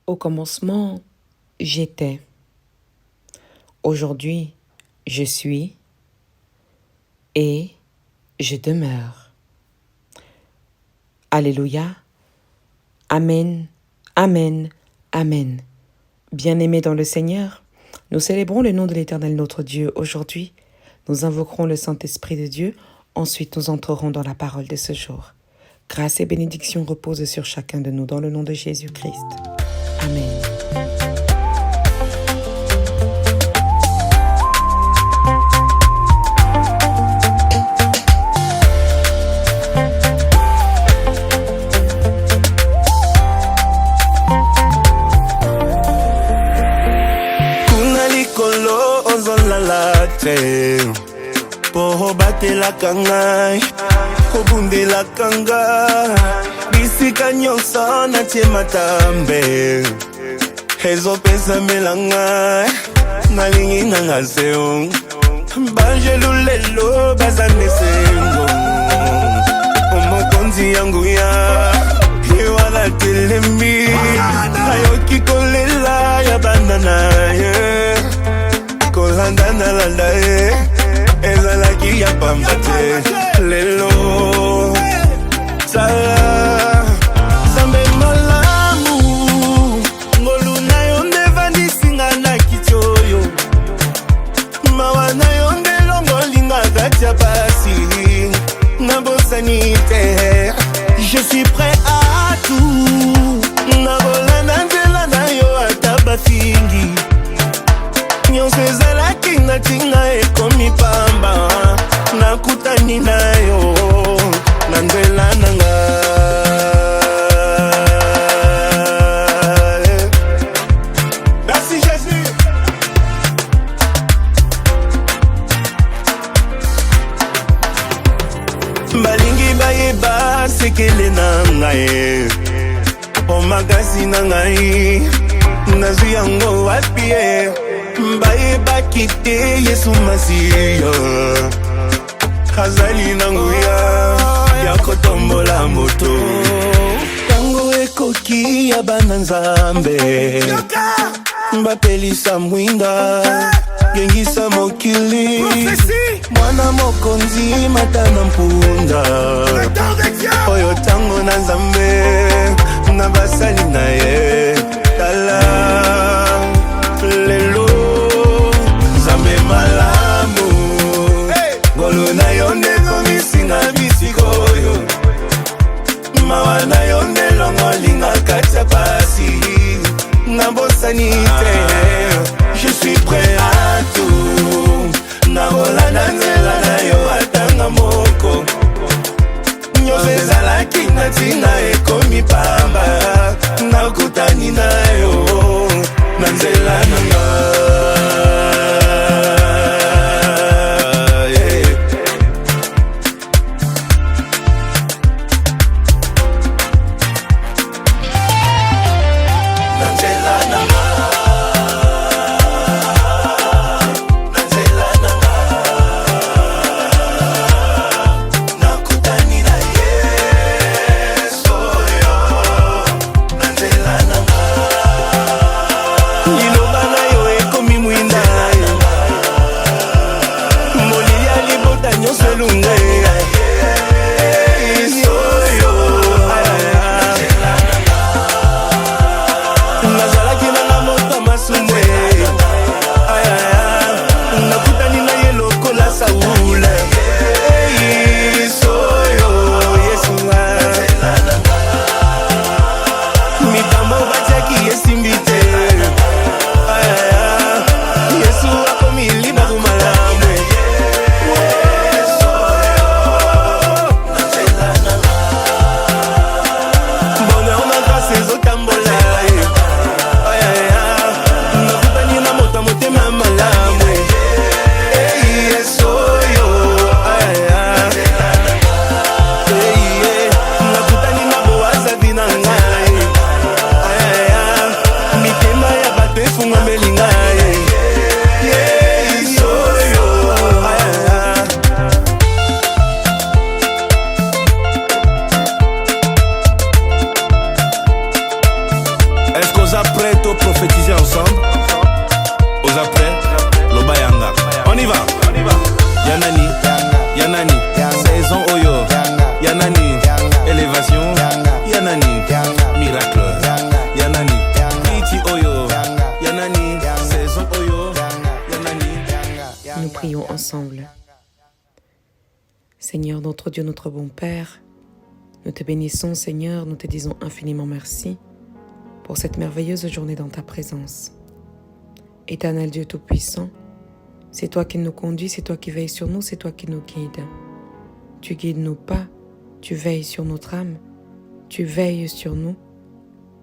Au commencement, j'étais. Aujourd'hui, je suis et je demeure. Alléluia. Amen, Amen, Amen. Bien-aimés dans le Seigneur, nous célébrons le nom de l'Éternel notre Dieu aujourd'hui. Nous invoquerons le Saint-Esprit de Dieu. Ensuite, nous entrerons dans la parole de ce jour. Grâce et bénédiction reposent sur chacun de nous dans le nom de Jésus-Christ. Amen. Poho batelaka ngai kobundelaka ngai bisika nyonso natie matambe ezopesamela ngai nalingi nanga seo banjelu lelo bazana esengo omokonzi yangu ya ewala telemi nayoki kolela ya banda na ye kolanda nalanda ye ezalaki ya pamba te lelo sala zambe malamu ngolu na yo nde vandisinga na kiti oyo mawa na yo nde longolinga kati ya pasi nabosani te. Je suis prêt à tout nabolanda nzela na yo ata bafingi nyonso ezalaki natinga ekomi pamba nakutani na yo na nzela na nga. Merci Jésus. Balingi bayeba sekele na ngai o makasi na ngai nazwi yango wapi ye bayebaki te Yesu Masiya azali na nguya ya kotombola moto tango ekoki ya bana Nzambe bapelisa mwinda gengisa mokili mwana mokonzi matana mpunda oyo tango na Nzambe na basali na ye tala lelo Nzambe malamu ngolu na yo nde komisinga bisikoyo mawa na yo nde longolinga kati ya pasi nabosani te. Je suis prêt à tout nabolanda nzela na yo atanga moko nyonso ezalaki natinga ekomi pamba nakutani na yo na nzela na nga. Osa prêt pour prophétiser ensemble. Osa prêt, Lobayanga. On y va. Yanani, Yanani, saison Oyo. Yanani, élévation. Yanani, miracle. Yanani, Piti Oyo. Yanani, saison Oyo. Yanani. Nous prions ensemble. Seigneur, notre Dieu, notre bon Père, nous te bénissons, Seigneur, nous te disons infiniment merci pour cette merveilleuse journée dans ta présence. Éternel Dieu Tout-Puissant, c'est toi qui nous conduis, c'est toi qui veilles sur nous, c'est toi qui nous guides. Tu guides nos pas, tu veilles sur notre âme, tu veilles sur nous.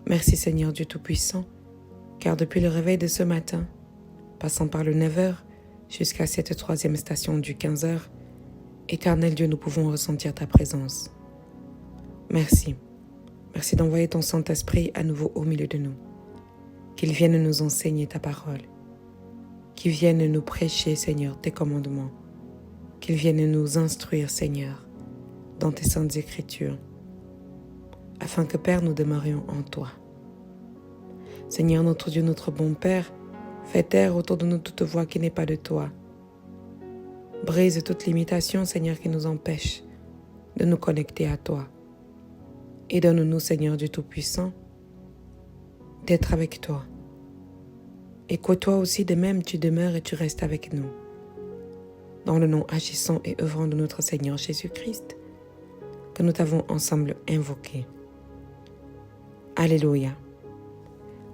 Merci Seigneur Dieu Tout-Puissant, car depuis le réveil de ce matin, passant par le 9h jusqu'à cette troisième station du 15h, Éternel Dieu, nous pouvons ressentir ta présence. Merci. Merci d'envoyer ton Saint-Esprit à nouveau au milieu de nous. Qu'il vienne nous enseigner ta parole. Qu'il vienne nous prêcher, Seigneur, tes commandements. Qu'il vienne nous instruire, Seigneur, dans tes saintes écritures, afin que, Père, nous demeurions en toi. Seigneur, notre Dieu, notre bon Père, fais taire autour de nous toute voix qui n'est pas de toi. Brise toute limitation, Seigneur, qui nous empêche de nous connecter à toi. Et donne-nous, Seigneur Dieu Tout-Puissant, d'être avec toi. Et que toi aussi, de même, tu demeures et tu restes avec nous. Dans le nom agissant et œuvrant de notre Seigneur Jésus-Christ, que nous t'avons ensemble invoqué. Alléluia.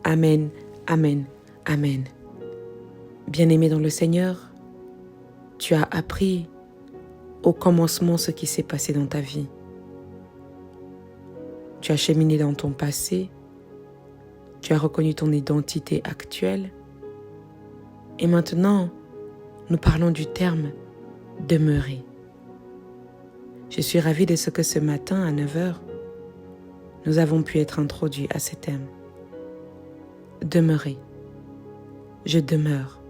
Amen, amen, amen. Bien-aimé dans le Seigneur, tu as appris au commencement ce qui s'est passé dans ta vie. Tu as cheminé dans ton passé, tu as reconnu ton identité actuelle. Et maintenant, nous parlons du terme « demeurer ». Je suis ravie de ce que ce matin, à 9h, nous avons pu être introduits à ce thème. Demeurer. Je demeure.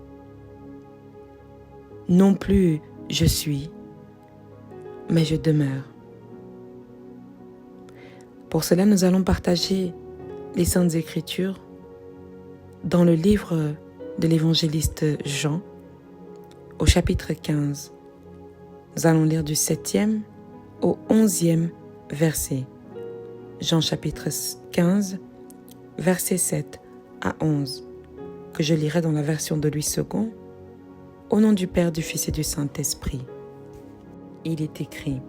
Non plus je suis, mais je demeure. Pour cela, nous allons partager les Saintes Écritures dans le livre de l'évangéliste Jean, au chapitre 15. Nous allons lire du 7e au 11e verset. Jean chapitre 15, versets 7 à 11, que je lirai dans la version de Louis II, au nom du Père, du Fils et du Saint-Esprit. Il est écrit: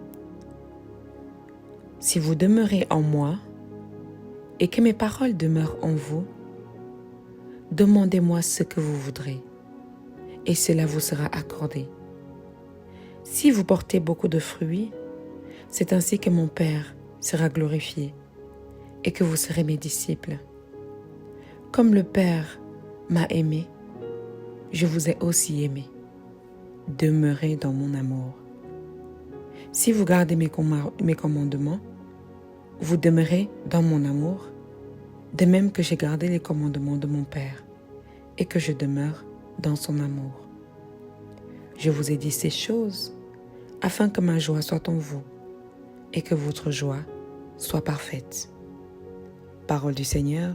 « Si vous demeurez en moi, et que mes paroles demeurent en vous, demandez-moi ce que vous voudrez, et cela vous sera accordé. Si vous portez beaucoup de fruits, c'est ainsi que mon Père sera glorifié, et que vous serez mes disciples. Comme le Père m'a aimé, je vous ai aussi aimé. Demeurez dans mon amour. Si vous gardez mes commandements, vous demeurez dans mon amour, de même que j'ai gardé les commandements de mon Père et que je demeure dans son amour. Je vous ai dit ces choses afin que ma joie soit en vous et que votre joie soit parfaite. Parole du Seigneur,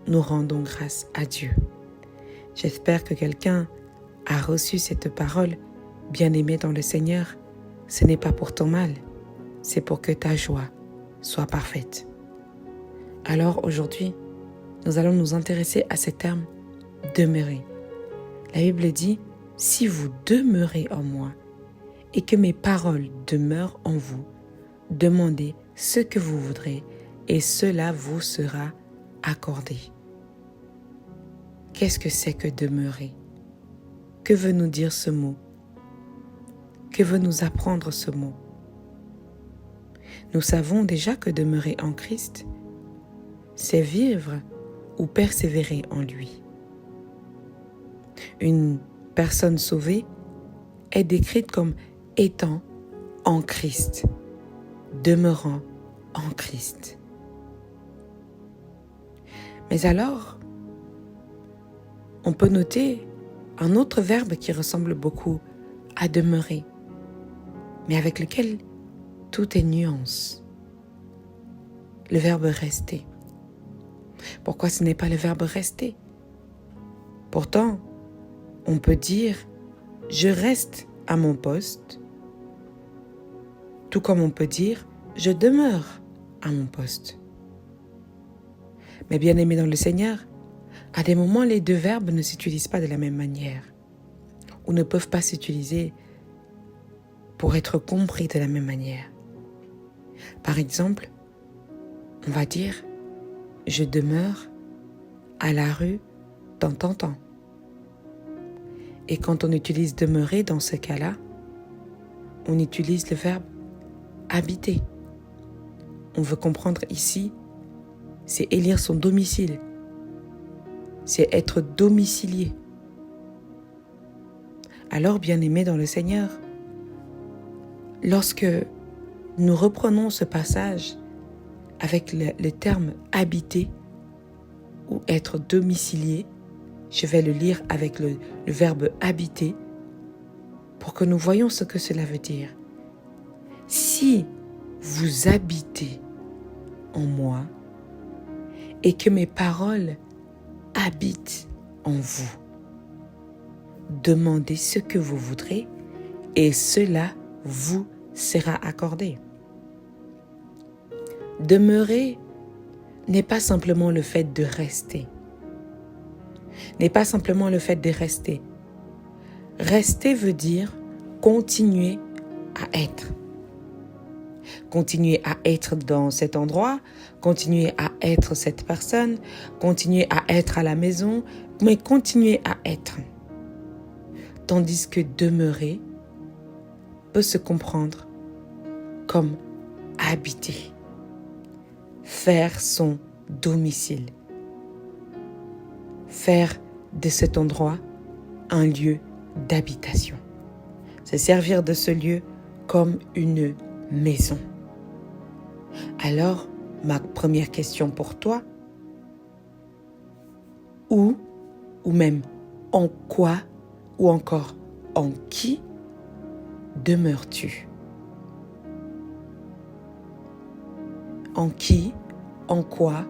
nous rendons grâce à Dieu. J'espère que quelqu'un a reçu cette parole, bien-aimé dans le Seigneur. Ce n'est pas pour ton mal, c'est pour que ta joie soit parfaite. Alors aujourd'hui, nous allons nous intéresser à ce terme « demeurer ». La Bible dit « Si vous demeurez en moi et que mes paroles demeurent en vous, demandez ce que vous voudrez et cela vous sera accordé. » Qu'est-ce que c'est que demeurer? Que veut nous dire ce mot? Que veut nous apprendre ce mot? Nous savons déjà que demeurer en Christ, c'est vivre ou persévérer en lui. Une personne sauvée est décrite comme étant en Christ, demeurant en Christ. Mais alors, on peut noter un autre verbe qui ressemble beaucoup à demeurer, mais avec lequel tout est nuance. Le verbe rester. Pourquoi ce n'est pas le verbe rester? Pourtant, on peut dire « je reste à mon poste », tout comme on peut dire « je demeure à mon poste ». Mais bien aimé dans le Seigneur, à des moments, les deux verbes ne s'utilisent pas de la même manière ou ne peuvent pas s'utiliser pour être compris de la même manière. Par exemple, on va dire « je demeure à la rue tant tant tant ». Et quand on utilise « demeurer » dans ce cas-là, on utilise le verbe « habiter ». On veut comprendre ici, c'est élire son domicile, c'est être domicilié. Alors, bien-aimés dans le Seigneur, lorsque nous reprenons ce passage avec le terme « habiter » ou « être domicilié », je vais le lire avec le verbe « habiter » pour que nous voyions ce que cela veut dire. Si vous habitez en moi et que mes paroles habitent en vous, demandez ce que vous voudrez et cela vous sera accordé. Demeurer n'est pas simplement le fait de rester. N'est pas simplement le fait de rester. Rester veut dire continuer à être. Continuer à être dans cet endroit, continuer à être cette personne, continuer à être à la maison, mais continuer à être. Tandis que demeurer peut se comprendre comme habiter, faire son domicile, faire de cet endroit un lieu d'habitation, se servir de ce lieu comme une maison. Alors, ma première question pour toi, où ou même en quoi ou encore en qui demeures-tu? En qui, en quoi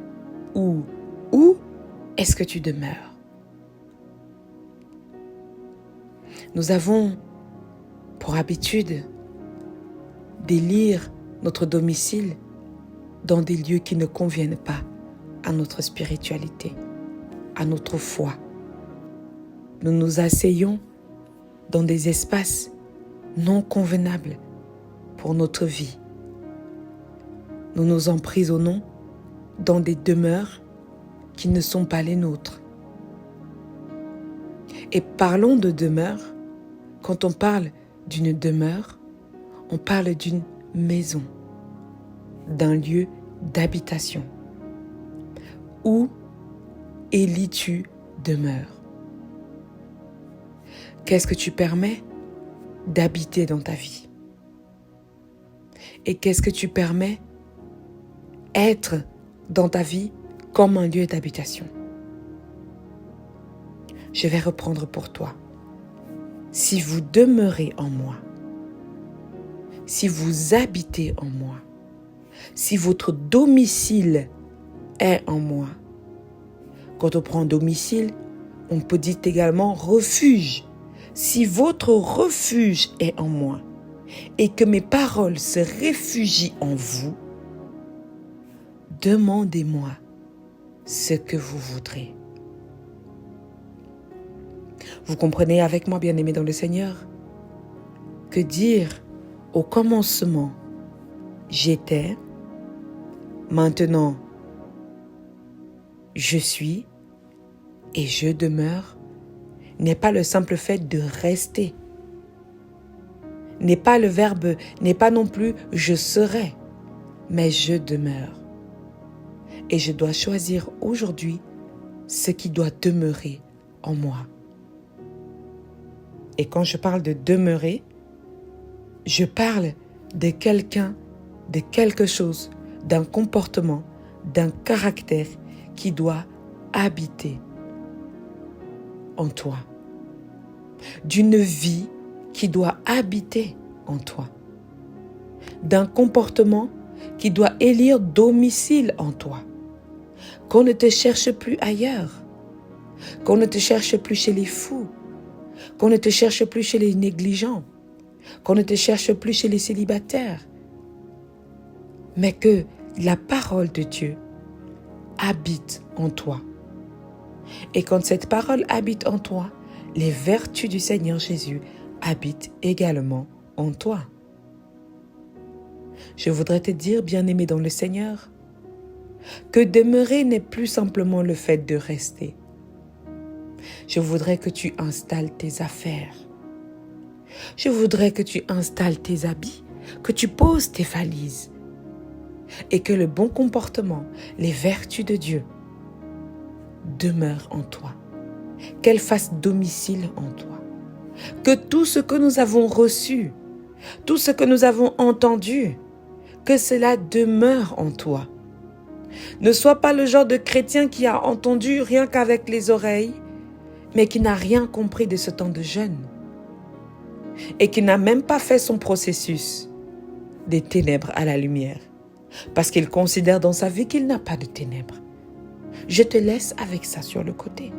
ou où est-ce que tu demeures? Nous avons pour habitude d'élire notre domicile dans des lieux qui ne conviennent pas à notre spiritualité, à notre foi. Nous nous asseyons dans des espaces non convenables pour notre vie. Nous nous emprisonnons dans des demeures qui ne sont pas les nôtres. Et parlons de demeure. Quand on parle d'une demeure, on parle d'une maison, d'un lieu d'habitation. Où élis-tu demeure? Qu'est-ce que tu permets d'habiter dans ta vie? Et qu'est-ce que tu permets être dans ta vie comme un lieu d'habitation? Je vais reprendre pour toi. Si vous demeurez en moi, si vous habitez en moi, si votre domicile est en moi. Quand on prend domicile, on peut dire également refuge. Si votre refuge est en moi et que mes paroles se réfugient en vous, demandez-moi ce que vous voudrez. Vous comprenez avec moi, bien-aimés dans le Seigneur, que dire au commencement j'étais, maintenant je suis et je demeure n'est pas le simple fait de rester. N'est pas le verbe, n'est pas non plus je serai, mais je demeure. Et je dois choisir aujourd'hui ce qui doit demeurer en moi. Et quand je parle de demeurer, je parle de quelqu'un, de quelque chose, d'un comportement, d'un caractère qui doit habiter en toi. D'une vie qui doit habiter en toi. D'un comportement qui doit élire domicile en toi. qu'on ne te cherche plus ailleurs, qu'on ne te cherche plus chez les fous, qu'on ne te cherche plus chez les négligents, qu'on ne te cherche plus chez les célibataires, mais que la parole de Dieu habite en toi. Et quand cette parole habite en toi, les vertus du Seigneur Jésus habitent également en toi. Je voudrais te dire, bien-aimé dans le Seigneur, que demeurer n'est plus simplement le fait de rester. Je voudrais que tu installes tes affaires. Je voudrais que tu installes tes habits, que tu poses tes valises et que le bon comportement, les vertus de Dieu demeurent en toi, qu'elles fassent domicile en toi, que tout ce que nous avons reçu, tout ce que nous avons entendu, que cela demeure en toi. Ne sois pas le genre de chrétien qui a entendu rien qu'avec les oreilles, mais qui n'a rien compris de ce temps de jeûne et qui n'a même pas fait son processus des ténèbres à la lumière, parce qu'il considère dans sa vie qu'il n'a pas de ténèbres. Je te laisse avec ça sur le côté.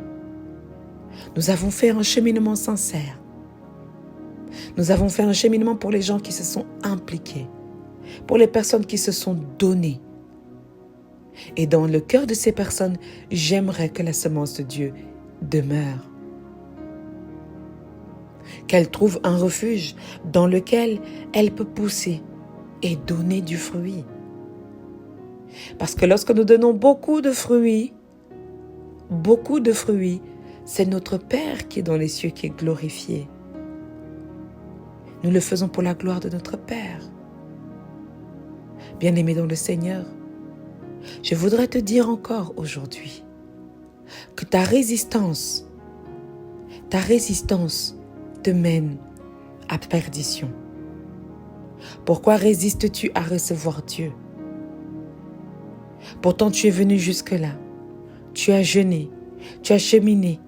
Nous avons fait un cheminement sincère. Nous avons fait un cheminement pour les gens qui se sont impliqués, pour les personnes qui se sont données. Et dans le cœur de ces personnes, j'aimerais que la semence de Dieu demeure. Qu'elle trouve un refuge dans lequel elle peut pousser et donner du fruit. Parce que lorsque nous donnons beaucoup de fruits, c'est notre Père qui est dans les cieux qui est glorifié. Nous le faisons pour la gloire de notre Père. Bien-aimé dans le Seigneur, je voudrais te dire encore aujourd'hui que ta résistance te mène à perdition. Pourquoi résistes-tu à recevoir Dieu? Pourtant tu es venu jusque-là, tu as jeûné, tu as cheminé,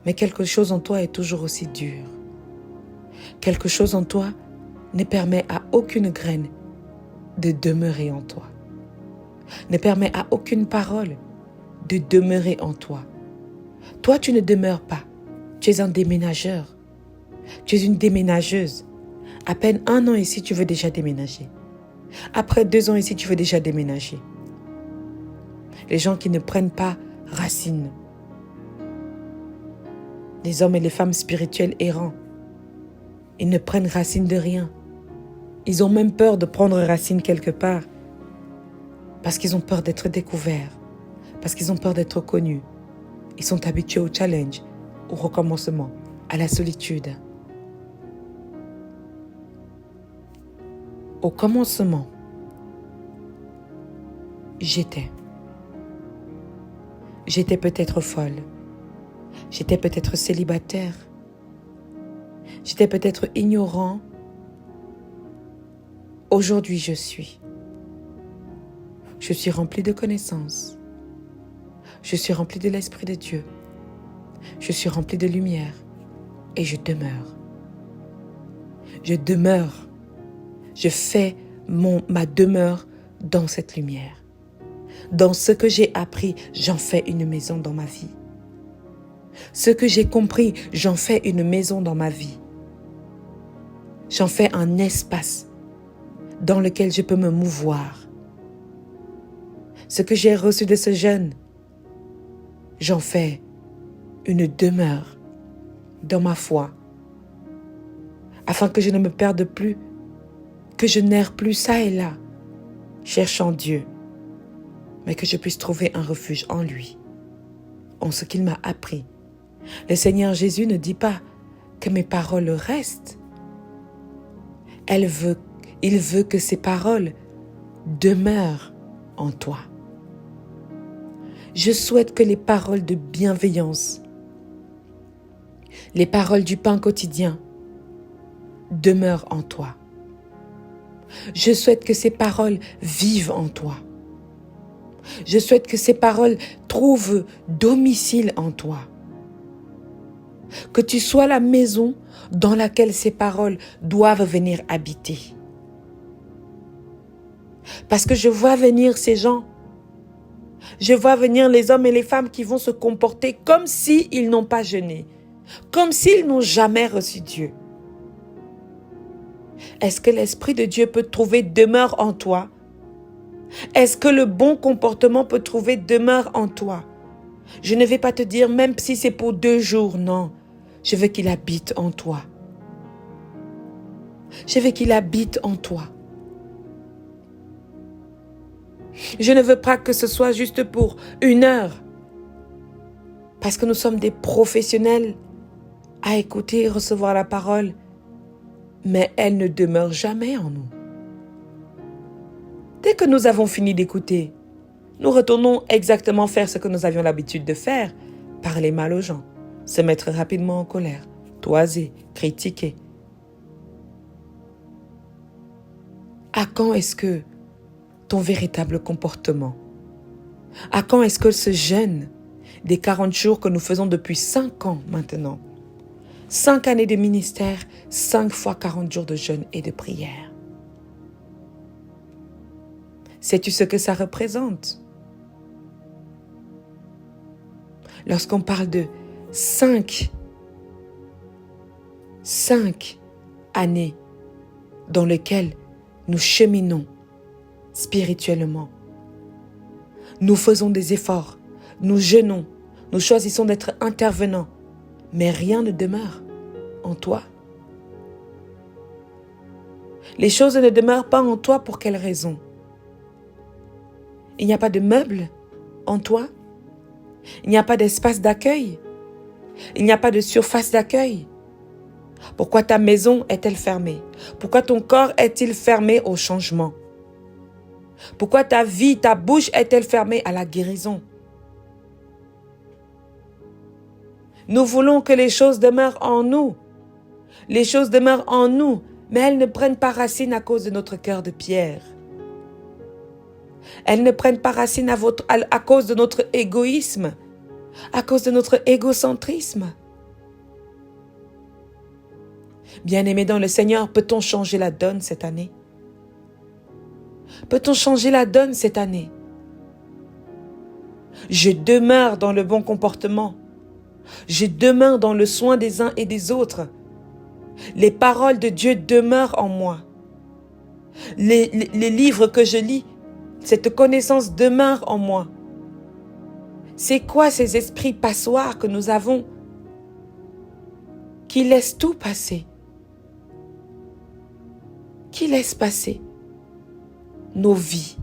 mais quelque chose en toi est toujours aussi dur. Quelque chose en toi ne permet à aucune graine de demeurer en toi, ne permet à aucune parole de demeurer en toi. Toi, tu ne demeures pas. Tu es un déménageur. Tu es une déménageuse. À peine 1 an ici, tu veux déjà déménager. Après 2 ans ici, tu veux déjà déménager. Les gens qui ne prennent pas racine. Les hommes et les femmes spirituels errants. Ils ne prennent racine de rien. Ils ont même peur de prendre racine quelque part. Parce qu'ils ont peur d'être découverts. Parce qu'ils ont peur d'être connus. Ils sont habitués au challenge, au recommencement, à la solitude. Au commencement, j'étais peut-être folle. J'étais peut-être célibataire. J'étais peut-être ignorant. Aujourd'hui, je suis rempli de connaissances. Je suis rempli de l'Esprit de Dieu. Je suis rempli de lumière et je demeure. Je demeure. Je fais ma demeure dans cette lumière. Dans ce que j'ai appris, j'en fais une maison dans ma vie. Ce que j'ai compris, j'en fais une maison dans ma vie. J'en fais un espace dans lequel je peux me mouvoir. Ce que j'ai reçu de ce jeûne, j'en fais une demeure dans ma foi, afin que je ne me perde plus, que je n'erre plus ça et là, cherchant Dieu, mais que je puisse trouver un refuge en lui, en ce qu'il m'a appris. Le Seigneur Jésus ne dit pas que mes paroles restent. Il veut que ces paroles demeurent en toi. Je souhaite que les paroles de bienveillance, les paroles du pain quotidien demeurent en toi. Je souhaite que ces paroles vivent en toi. Je souhaite que ces paroles trouvent domicile en toi. Que tu sois la maison dans laquelle ces paroles doivent venir habiter. Parce que je vois venir ces gens Je vois venir les hommes et les femmes qui vont se comporter comme s'ils n'ont pas jeûné, comme s'ils n'ont jamais reçu Dieu. Est-ce que l'Esprit de Dieu peut trouver demeure en toi? Est-ce que le bon comportement peut trouver demeure en toi? Je ne vais pas te dire même si c'est pour 2 jours, non. Je veux qu'il habite en toi. Je veux qu'il habite en toi. Je ne veux pas que ce soit juste pour 1 heure. Parce que nous sommes des professionnels à écouter et recevoir la parole. Mais elle ne demeure jamais en nous. Dès que nous avons fini d'écouter, nous retournons exactement faire ce que nous avions l'habitude de faire. Parler mal aux gens, se mettre rapidement en colère, toiser, critiquer. À quand est-ce que ton véritable comportement, à quand est-ce que ce jeûne des 40 jours que nous faisons depuis 5 ans maintenant, 5 années de ministère, 5 fois 40 jours de jeûne et de prière. Sais-tu ce que ça représente? Lorsqu'on parle de 5 années dans lesquelles nous cheminons spirituellement, nous faisons des efforts, nous jeûnons, nous choisissons d'être intervenants, mais rien ne demeure en toi. Les choses ne demeurent pas en toi pour quelle raison? Il n'y a pas de meubles en toi. Il n'y a pas d'espace d'accueil. Il n'y a pas de surface d'accueil. Pourquoi ta maison est-elle fermée? Pourquoi ton corps est-il fermé au changement? Pourquoi ta vie, ta bouche est-elle fermée à la guérison? Nous voulons que les choses demeurent en nous. Les choses demeurent en nous, mais elles ne prennent pas racine à cause de notre cœur de pierre. Elles ne prennent pas racine à cause de notre égoïsme, à cause de notre égocentrisme. Bien-aimés dans le Seigneur, peut-on changer la donne cette année? Peut-on changer la donne cette année? Je demeure dans le bon comportement. Je demeure dans le soin des uns et des autres. Les paroles de Dieu demeurent en moi. Les livres que je lis, cette connaissance demeure en moi. C'est quoi ces esprits passoires que nous avons qui laissent tout passer? Qui laissent passer nos vies,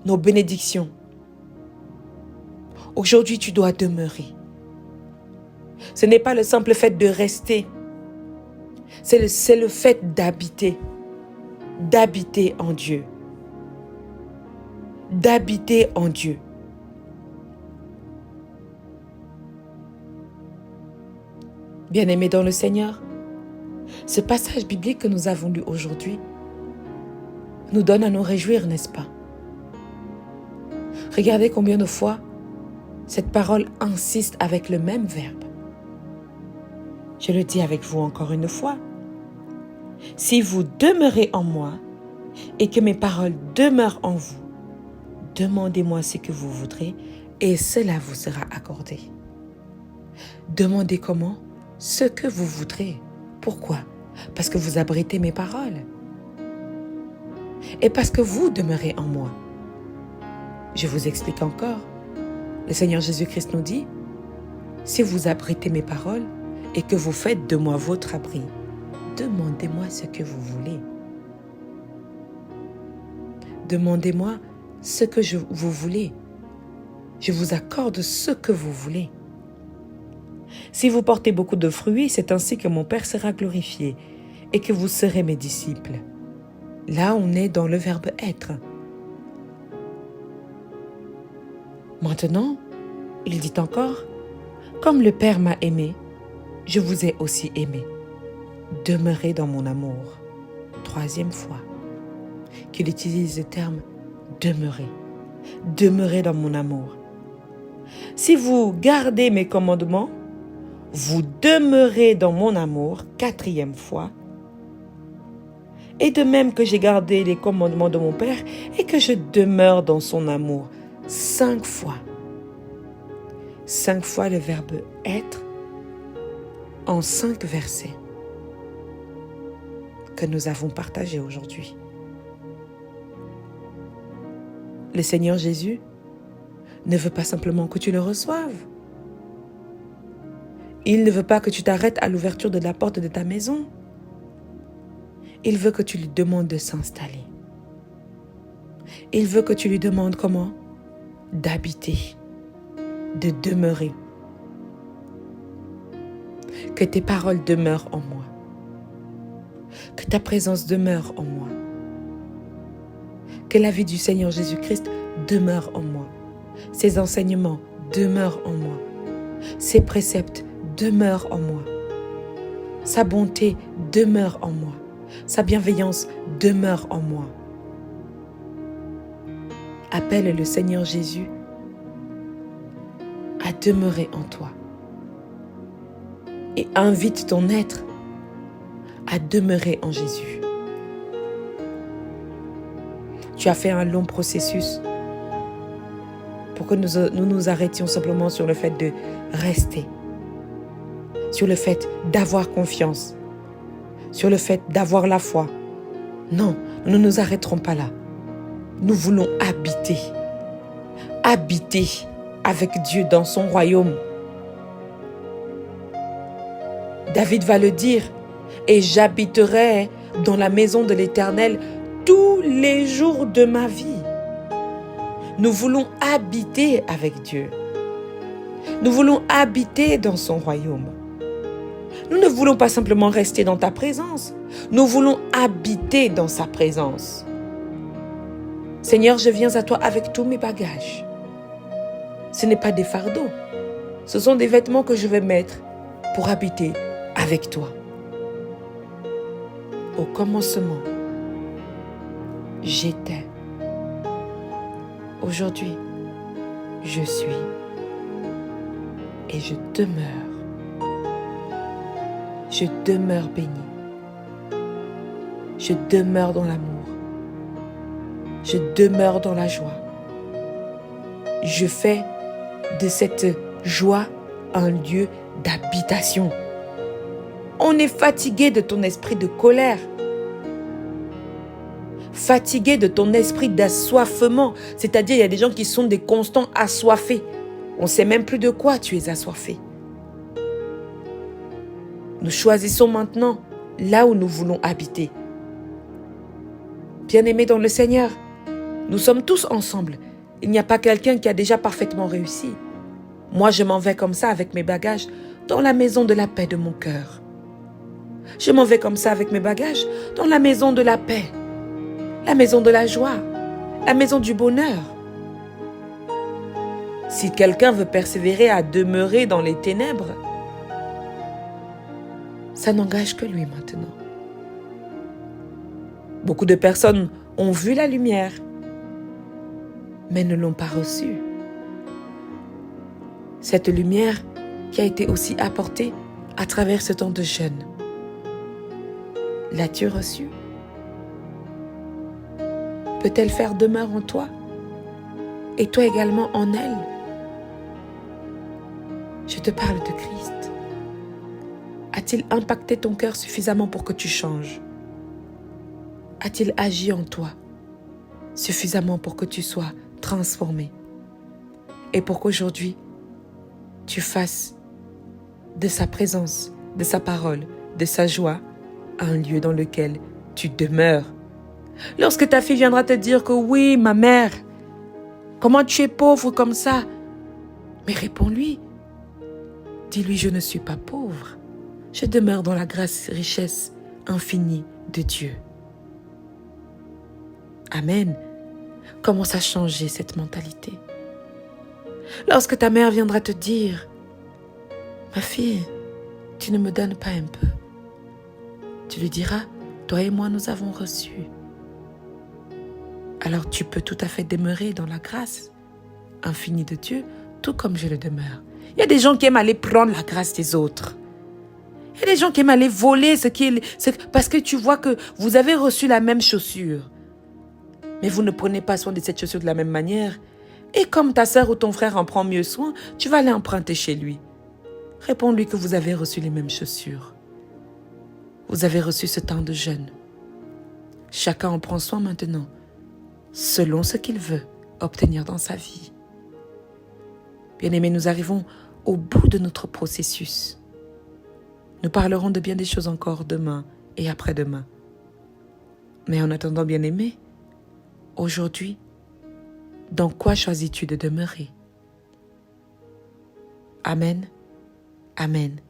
nos bénédictions? Aujourd'hui, tu dois demeurer. Ce n'est pas le simple fait de rester. C'est le fait d'habiter. D'habiter en Dieu. D'habiter en Dieu. Bien-aimés dans le Seigneur, ce passage biblique que nous avons lu aujourd'hui nous donne à nous réjouir, n'est-ce pas? Regardez combien de fois cette parole insiste avec le même verbe. Je le dis avec vous encore une fois. Si vous demeurez en moi et que mes paroles demeurent en vous, demandez-moi ce que vous voudrez et cela vous sera accordé. Demandez comment? Ce que vous voudrez. Pourquoi? Parce que vous abritez mes paroles. Et parce que vous demeurez en moi. Je vous explique encore. Le Seigneur Jésus-Christ nous dit, si vous abritez mes paroles et que vous faites de moi votre abri, demandez-moi ce que vous voulez. Demandez-moi ce que vous voulez. Je vous accorde ce que vous voulez. Si vous portez beaucoup de fruits, c'est ainsi que mon Père sera glorifié et que vous serez mes disciples. Là, on est dans le verbe être. Maintenant, il dit encore, comme le Père m'a aimé, je vous ai aussi aimé. Demeurez dans mon amour. 3e fois qu'il utilise le terme demeurer. Demeurez dans mon amour. Si vous gardez mes commandements, vous demeurez dans mon amour. 4e fois. Et de même que j'ai gardé les commandements de mon Père et que je demeure dans son amour. 5 fois. 5 fois le verbe être en 5 versets que nous avons partagés aujourd'hui. Le Seigneur Jésus ne veut pas simplement que tu le reçoives. Il ne veut pas que tu t'arrêtes à l'ouverture de la porte de ta maison. Il veut que tu lui demandes de s'installer. Il veut que tu lui demandes comment? D'habiter, de demeurer. Que tes paroles demeurent en moi. Que ta présence demeure en moi. Que la vie du Seigneur Jésus-Christ demeure en moi. Ses enseignements demeurent en moi. Ses préceptes demeurent en moi. Sa bonté demeure en moi. Sa bienveillance demeure en moi. Appelle le Seigneur Jésus à demeurer en toi. Et invite ton être à demeurer en Jésus. Tu as fait un long processus pour que nous arrêtions simplement sur le fait de rester, sur le fait d'avoir confiance, sur le fait d'avoir la foi. Non, nous ne nous arrêterons pas là. Nous voulons habiter avec Dieu dans son royaume. David va le dire, et j'habiterai dans la maison de l'Éternel tous les jours de ma vie. Nous voulons habiter avec Dieu. Nous voulons habiter dans son royaume. Nous ne voulons pas simplement rester dans ta présence. Nous voulons habiter dans sa présence. Seigneur, je viens à toi avec tous mes bagages. Ce n'est pas des fardeaux. Ce sont des vêtements que je vais mettre pour habiter avec toi. Au commencement, j'étais. Aujourd'hui, je suis et je demeure. Je demeure béni. Je demeure dans l'amour. Je demeure dans la joie. Je fais de cette joie un lieu d'habitation. On est fatigué de ton esprit de colère. Fatigué de ton esprit d'assoiffement. C'est-à-dire, il y a des gens qui sont des constants assoiffés. On ne sait même plus de quoi tu es assoiffé. Nous choisissons maintenant là où nous voulons habiter. Bien-aimés dans le Seigneur, nous sommes tous ensemble. Il n'y a pas quelqu'un qui a déjà parfaitement réussi. Moi, je m'en vais comme ça avec mes bagages dans la maison de la paix de mon cœur. Je m'en vais comme ça avec mes bagages dans la maison de la paix, la maison de la joie, la maison du bonheur. Si quelqu'un veut persévérer à demeurer dans les ténèbres, ça n'engage que lui maintenant. Beaucoup de personnes ont vu la lumière, mais ne l'ont pas reçue. Cette lumière qui a été aussi apportée à travers ce temps de jeûne. L'as-tu reçue? Peut-elle faire demeure en toi? Et toi également en elle? Je te parle de Christ. A-t-il impacté ton cœur suffisamment pour que tu changes? A-t-il agi en toi suffisamment pour que tu sois transformé? Et pour qu'aujourd'hui, tu fasses de sa présence, de sa parole, de sa joie, un lieu dans lequel tu demeures. Lorsque ta fille viendra te dire que oui, ma mère, comment tu es pauvre comme ça? Mais réponds-lui. Dis-lui, je ne suis pas pauvre. Je demeure dans la grâce, richesse infinie de Dieu. Amen. Commence à changer cette mentalité. Lorsque ta mère viendra te dire, ma fille, tu ne me donnes pas un peu. Tu lui diras, toi et moi, nous avons reçu. Alors tu peux tout à fait demeurer dans la grâce infinie de Dieu, tout comme je le demeure. Il y a des gens qui aiment aller prendre la grâce des autres. Il y a des gens qui aiment aller voler parce que tu vois que vous avez reçu la même chaussure. Mais vous ne prenez pas soin de cette chaussure de la même manière. Et comme ta sœur ou ton frère en prend mieux soin, tu vas aller emprunter chez lui. Réponds-lui que vous avez reçu les mêmes chaussures. Vous avez reçu ce temps de jeûne. Chacun en prend soin maintenant, selon ce qu'il veut obtenir dans sa vie. Bien-aimés, nous arrivons au bout de notre processus. Nous parlerons de bien des choses encore demain et après-demain. Mais en attendant, bien-aimés, aujourd'hui, dans quoi choisis-tu de demeurer? Amen, amen,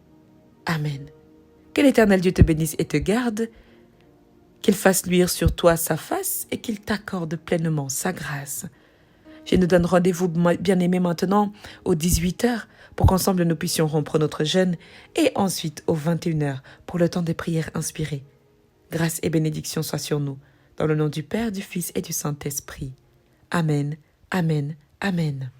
amen. Que l'Éternel Dieu te bénisse et te garde, qu'il fasse luire sur toi sa face et qu'il t'accorde pleinement sa grâce. Je nous donne rendez-vous, bien-aimés, maintenant aux 18h pour qu'ensemble nous puissions rompre notre jeûne et ensuite aux 21h pour le temps des prières inspirées. Grâce et bénédiction soient sur nous, dans le nom du Père, du Fils et du Saint-Esprit. Amen, amen, amen.